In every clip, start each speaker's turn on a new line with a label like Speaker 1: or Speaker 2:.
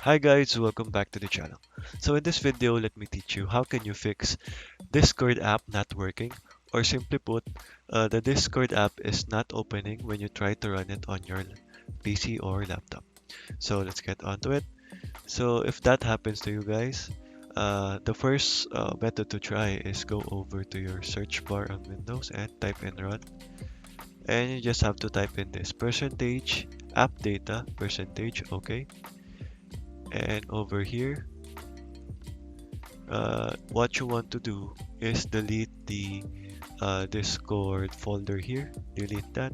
Speaker 1: Hi guys, welcome back to the channel. So in this video, let me teach you how can you fix Discord app not working, or simply put, the Discord app is not opening when you try to run it on your PC or laptop. So let's get on to it. So if that happens to you guys, the first method to try is go over to your search bar on Windows and type in run. And you just have to type in this percentage app data percentage, okay? And over here, what you want to do is delete the Discord folder here. Delete that,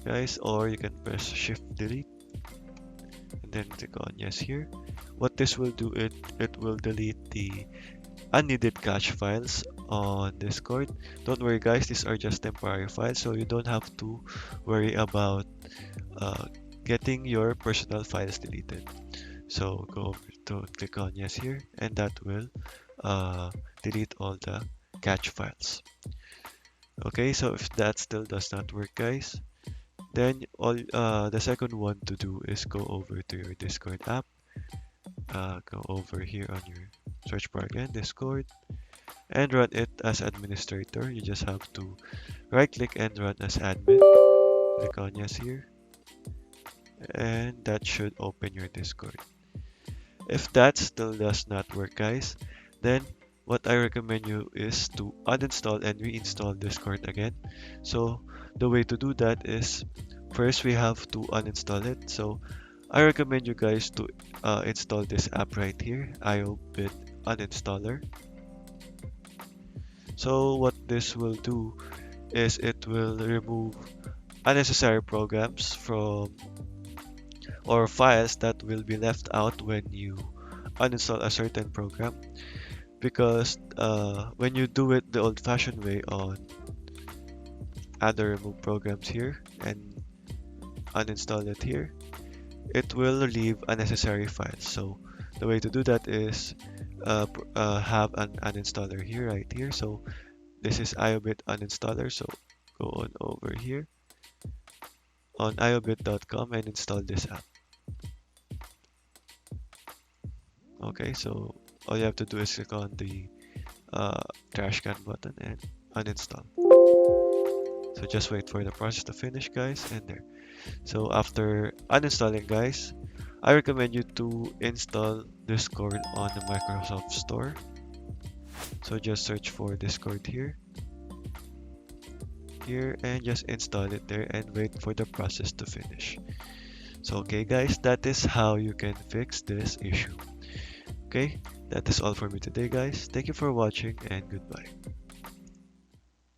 Speaker 1: guys, or you can press Shift Delete and then click on yes here. What this will do, it will delete the unneeded cache files on Discord. Don't worry, guys, these are just temporary files, so you don't have to worry about uh, getting your personal files deleted. So go over to click on yes here, and that will uh, delete all the cache files. Okay, so if that still does not work, guys, then all the second one to do is go over to your Discord app. Go over here on your search bar again, Discord, and run it as administrator. You just have to right click and run as admin. Click on yes here, and that should open your Discord. If that still does not work, guys, then what I recommend you is to uninstall and reinstall Discord again. So the way to do that is first we have to uninstall it. So I recommend you guys to install this app right here, IOBit Uninstaller. So what this will do is it will remove unnecessary programs from or files that will be left out when you uninstall a certain program, because when you do it the old-fashioned way on other remove programs here and uninstall it here, it will leave unnecessary files. So the way to do that is have an uninstaller here, right here. So this is iobit uninstaller. So go on over here on iobit.com and install this app. Okay, so all you have to do is click on the trash can button and uninstall. So just wait for the process to finish, guys, and there. So after uninstalling, guys, I recommend you to install Discord on the Microsoft Store. So just search for Discord here, and just install it there and wait for the process to finish. So okay, guys, that is how you can fix this issue. Okay, that is all for me today, guys. Thank you for watching and goodbye.